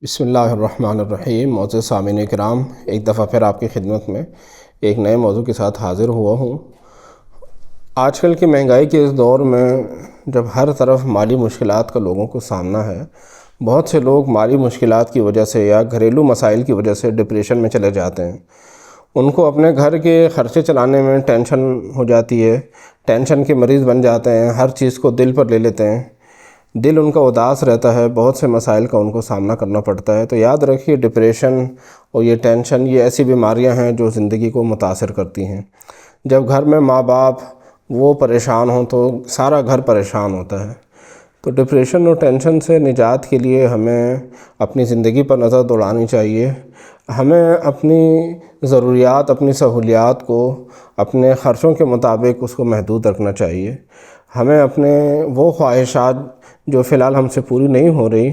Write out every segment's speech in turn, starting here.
بسم اللہ الرحمن الرحیم۔ معزز سامعین کرام، ایک دفعہ پھر آپ کی خدمت میں ایک نئے موضوع کے ساتھ حاضر ہوا ہوں۔ آج کل کی مہنگائی کے اس دور میں جب ہر طرف مالی مشکلات کا لوگوں کو سامنا ہے، بہت سے لوگ مالی مشکلات کی وجہ سے یا گھریلو مسائل کی وجہ سے ڈپریشن میں چلے جاتے ہیں۔ ان کو اپنے گھر کے خرچے چلانے میں ٹینشن ہو جاتی ہے، ٹینشن کے مریض بن جاتے ہیں، ہر چیز کو دل پر لے لیتے ہیں، دل ان کا اداس رہتا ہے، بہت سے مسائل کا ان کو سامنا کرنا پڑتا ہے۔ تو یاد رکھیے، ڈپریشن اور یہ ٹینشن یہ ایسی بیماریاں ہیں جو زندگی کو متاثر کرتی ہیں۔ جب گھر میں ماں باپ وہ پریشان ہوں تو سارا گھر پریشان ہوتا ہے۔ تو ڈپریشن اور ٹینشن سے نجات کے لیے ہمیں اپنی زندگی پر نظر دوڑانی چاہیے۔ ہمیں اپنی ضروریات، اپنی سہولیات کو اپنے خرچوں کے مطابق اس کو محدود رکھنا چاہیے۔ ہمیں اپنے وہ خواہشات جو فی الحال ہم سے پوری نہیں ہو رہی،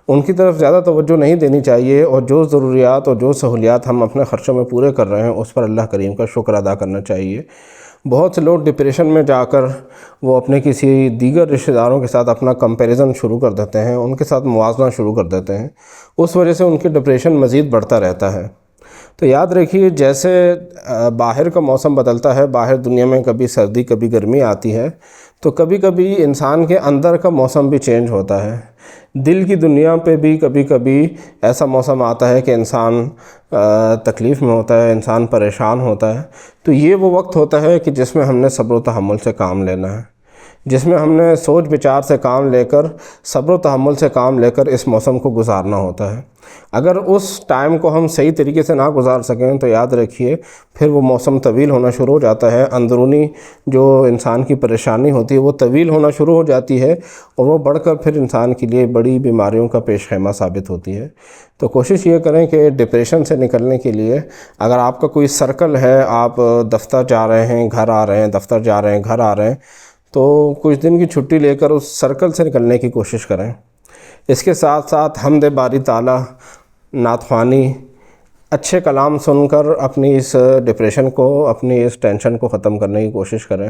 ان کی طرف زیادہ توجہ نہیں دینی چاہیے، اور جو ضروریات اور جو سہولیات ہم اپنے خرچوں میں پورے کر رہے ہیں اس پر اللہ کریم کا شکر ادا کرنا چاہیے۔ بہت سے لوگ ڈپریشن میں جا کر وہ اپنے کسی دیگر رشتہ داروں کے ساتھ اپنا کمپیریزن شروع کر دیتے ہیں، ان کے ساتھ موازنہ شروع کر دیتے ہیں، اس وجہ سے ان کی ڈپریشن مزید بڑھتا رہتا ہے۔ تو یاد رکھیے، جیسے باہر کا موسم بدلتا ہے، باہر دنیا میں کبھی سردی کبھی گرمی آتی ہے، تو کبھی کبھی انسان کے اندر کا موسم بھی چینج ہوتا ہے۔ دل کی دنیا پہ بھی کبھی کبھی ایسا موسم آتا ہے کہ انسان تکلیف میں ہوتا ہے، انسان پریشان ہوتا ہے۔ تو یہ وہ وقت ہوتا ہے کہ جس میں ہم نے صبر و تحمل سے کام لینا ہے، جس میں ہم نے سوچ بچار سے کام لے کر، صبر و تحمل سے کام لے کر اس موسم کو گزارنا ہوتا ہے۔ اگر اس ٹائم کو ہم صحیح طریقے سے نہ گزار سکیں تو یاد رکھیے پھر وہ موسم طویل ہونا شروع ہو جاتا ہے، اندرونی جو انسان کی پریشانی ہوتی ہے وہ طویل ہونا شروع ہو جاتی ہے، اور وہ بڑھ کر پھر انسان کے لیے بڑی بیماریوں کا پیش خیمہ ثابت ہوتی ہے۔ تو کوشش یہ کریں کہ ڈپریشن سے نکلنے کے لیے، اگر آپ کا کوئی سرکل ہے، آپ دفتر جا رہے ہیں گھر آ رہے ہیں، دفتر جا رہے ہیں گھر آ رہے ہیں، تو کچھ دن کی چھٹی لے کر اس سرکل سے نکلنے کی کوشش کریں۔ اس کے ساتھ ساتھ حمد باری تعالیٰ، نعت خوانی، اچھے کلام سن کر اپنی اس ڈپریشن کو، اپنی اس ٹینشن کو ختم کرنے کی کوشش کریں۔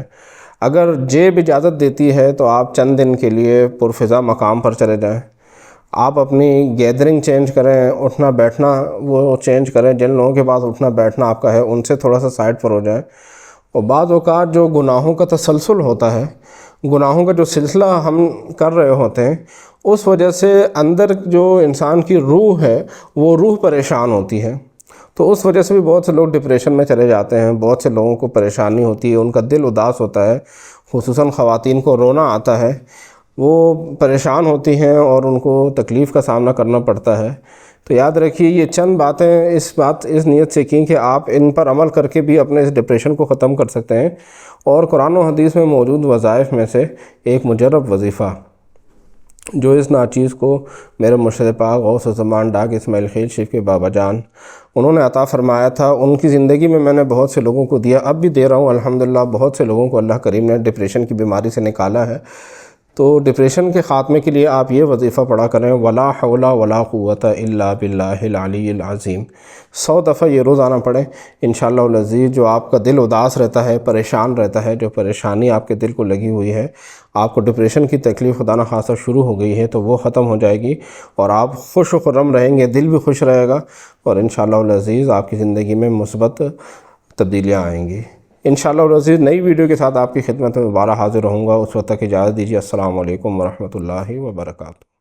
اگر جیب اجازت دیتی ہے تو آپ چند دن کے لیے پرفضا مقام پر چلے جائیں، آپ اپنی گیدرنگ چینج کریں، اٹھنا بیٹھنا وہ چینج کریں، جن لوگوں کے پاس اٹھنا بیٹھنا آپ کا ہے ان سے تھوڑا سا سائڈ پر ہو جائیں۔ اور بعض اوقات جو گناہوں کا تسلسل ہوتا ہے، گناہوں کا جو سلسلہ ہم کر رہے ہوتے ہیں، اس وجہ سے اندر جو انسان کی روح ہے وہ روح پریشان ہوتی ہے۔ تو اس وجہ سے بھی بہت سے لوگ ڈپریشن میں چلے جاتے ہیں، بہت سے لوگوں کو پریشانی ہوتی ہے، ان کا دل اداس ہوتا ہے، خصوصاً خواتین کو رونا آتا ہے، وہ پریشان ہوتی ہیں اور ان کو تکلیف کا سامنا کرنا پڑتا ہے۔ تو یاد رکھیے، یہ چند باتیں اس نیت سے کی کہ آپ ان پر عمل کر کے بھی اپنے اس ڈپریشن کو ختم کر سکتے ہیں۔ اور قرآن و حدیث میں موجود وظائف میں سے ایک مجرب وظیفہ جو اس ناچیز کو میرے مرشد پاک غوث الزمان ڈاک اسماعیل خیل شریف کے بابا جان انہوں نے عطا فرمایا تھا، ان کی زندگی میں نے بہت سے لوگوں کو دیا، اب بھی دے رہا ہوں الحمدللہ۔ بہت سے لوگوں کو اللہ کریم نے ڈپریشن کی بیماری سے نکالا ہے۔ تو ڈپریشن کے خاتمے کے لیے آپ یہ وظیفہ پڑھا کریں، ولا حول ولا قوت الا باللہ العلی العظیم۔ 100 دفعہ یہ روزانہ پڑھیں انشاءاللہ العزیز۔ جو آپ کا دل اداس رہتا ہے، پریشان رہتا ہے، جو پریشانی آپ کے دل کو لگی ہوئی ہے، آپ کو ڈپریشن کی تکلیف خدا نخواستہ شروع ہو گئی ہے، تو وہ ختم ہو جائے گی، اور آپ خوش و خرم رہیں گے، دل بھی خوش رہے گا، اور انشاءاللہ العزیز آپ کی زندگی میں مثبت تبدیلیاں آئیں گی۔ انشاءاللہ العزیز نئی ویڈیو کے ساتھ آپ کی خدمت میں دوبارہ حاضر رہوں گا۔ اس وقت تک اجازت دیجیے۔ السلام علیکم ورحمۃ اللہ وبرکاتہ۔